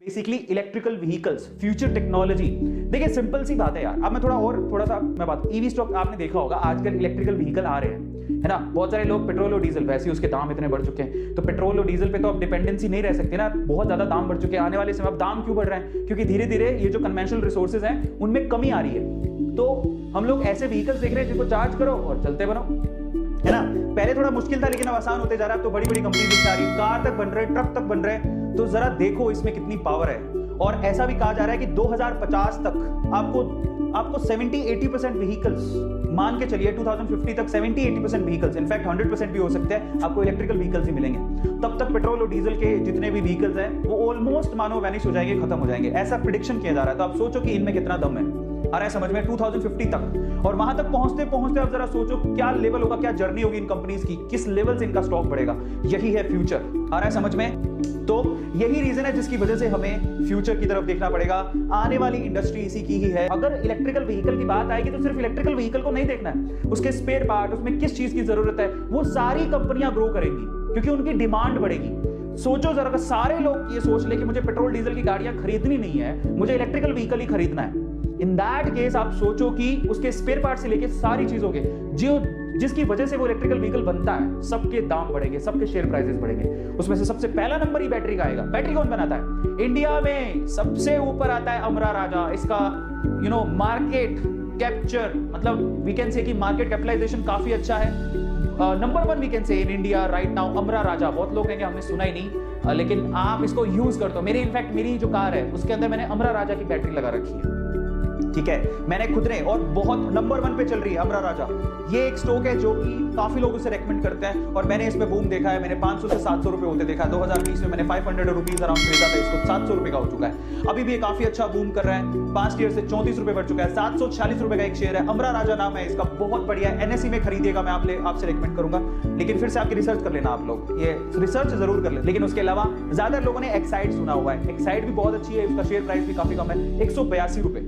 Basically electrical vehicles, future technology. देखिए simple सी बात है यार। अब मैं थोड़ा सा मैं बात, ईवी स्टॉक आपने देखा होगा, आजकल इलेक्ट्रिकल व्हीकल आ रहे हैं, है ना। बहुत सारे लोग पेट्रोल और डीजल, वैसे ही उसके दाम इतने बढ़ चुके हैं, तो पेट्रोल और डीजल पे तो अब डिपेंडेंसी नहीं रह सकती ना, बहुत ज्यादा दाम बढ़ चुके हैं। आने वाले समय अब दाम क्यों बढ़ रहे हैं? क्योंकि धीरे धीरे ये जो कन्वेंशनल रिसोर्सेज हैं उनमें कमी आ रही है। तो हम लोग ऐसे व्हीकल्स देख रहे हैं जिनको चार्ज करो और चलते बनो, है ना। पहले थोड़ा मुश्किल था लेकिन अब आसान होते जा रहा है। तो बड़ी बड़ी कंपनी दिख रही है, कार तक बन रहे, ट्रक तक बन रहे, तो जरा देखो इसमें कितनी पावर है। और ऐसा भी कहा जा रहा है कि 2050 तक आपको 70-80% व्हीकल्स, मान के चलिए 2050 तक 70-80% व्हीकल्स, इनफैक्ट 100% भी हो सकते हैं, आपको इलेक्ट्रिकल व्हीकल्स ही मिलेंगे। तब तक पेट्रोल और डीजल के जितने भी व्हीकल्स हैं वो ऑलमोस्ट मानो वैनिश हो जाएंगे, खत्म हो जाएंगे, ऐसा प्रेडिक्शन किया जा रहा है। तो आप सोचो कि इनमें कितना दम है, आ रहा है समझ में, 2050 तक। और वहां तक पहुंचते पहुंचते अब जरा सोचो क्या लेवल होगा, क्या जर्नी होगी इन कंपनीज की, किस लेवल से इनका स्टॉक बढ़ेगा। यही है फ्यूचर, आ रहा है समझ में। तो यही रीजन है जिसकी वजह से हमें फ्यूचर की तरफ देखना पड़ेगा। आने वाली इंडस्ट्री इसी की ही है। अगर इलेक्ट्रिकल व्हीकल की बात आएगी तो सिर्फ इलेक्ट्रिकल व्हीकल को नहीं देखना है, उसके स्पेयर पार्ट, उसमें किस चीज की जरूरत है, वो सारी कंपनियां ग्रो करेंगी क्योंकि उनकी डिमांड बढ़ेगी। सोचो जरा, सारे लोग ये सोच ले कि मुझे पेट्रोल डीजल की गाड़ियां खरीदनी नहीं है, मुझे इलेक्ट्रिकल व्हीकल ही खरीदना है। इन दैट केस आप सोचो कि उसके स्पेयर पार्ट से लेके सारी चीजों के जो जिसकी वजह से वो इलेक्ट्रिकल व्हीकल बनता है, सबके दाम बढ़ेंगे, सबके शेयर प्राइसेस बढ़ेंगे। उसमें से सबसे पहला नंबर ही बैटरी का आएगा। बैटरी कौन बनाता है? इंडिया में सबसे ऊपर आता है अमरा राजा। इसका मार्केट कैप्चर, मतलब वी कैन से कि मार्केट कैपिटलाइजेशन काफी अच्छा है। Number 1 we can say in India right now, अमरा राजा। बहुत लोग कहेंगे हमने सुना ही नहीं, लेकिन आप इसको यूज करते हो। मेरी जो कार है उसके अंदर मैंने अमरा राजा की बैटरी लगा रखी है, ठीक है, मैंने खुद ने, और बहुत नंबर 1 पे चल रही है अमरा राजा। ये एक स्टॉक है जो कि काफी लोग उसे रेकमेंड करते हैं और मैंने इसमें बूम देखा है। मैंने 500 से 700 रुपए होते देखा। 2020 में मैंने 500 रुपीज अराउंड खरीदा था, इसको 700 रुपए का हो चुका है। अभी भी ये काफी अच्छा बूम कर रहा है। 5 ईयर से 34 रुपए बढ़ चुका है। 746 रुपए का एक शेयर है, अमरा राजा नाम है इसका, बहुत बढ़िया है। एनएसई में खरीदिएगा, मैं आपसे रेकमेंड करूंगा, लेकिन फिर से आपकी रिसर्च कर लेना, आप लोग ये रिसर्च जरूर कर ले। लेकिन उसके अलावा ज्यादा लोगों ने एक्साइड सुना हुआ है। एक्साइड भी बहुत अच्छी है, इसका शेयर प्राइस भी काफी कम है, 182 रुपए,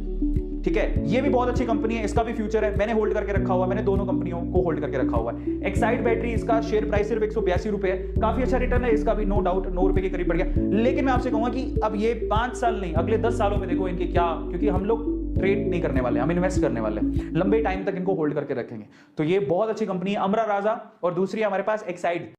ठीक है। ये भी बहुत अच्छी कंपनी है, इसका भी फ्यूचर है, मैंने होल्ड करके रखा हुआ है, मैंने दोनों कंपनियों को होल्ड करके रखा हुआ है। एक्साइड बैटरी, इसका शेयर प्राइस सिर्फ 182 रुपए है, काफी अच्छा रिटर्न है इसका भी, नो डाउट 9 रुपए के करीब बढ़ गया। लेकिन मैं आपसे कहूंगा कि अब ये 5 साल नहीं, अगले 10 सालों में देखो इनके क्या, क्योंकि हम लोग ट्रेड नहीं करने वाले, हम इन्वेस्ट करने वाले हैं, लंबे टाइम तक इनको होल्ड करके रखेंगे। तो ये बहुत अच्छी कंपनी है अमरा राजा। और दूसरी हमारे पास एक्साइड।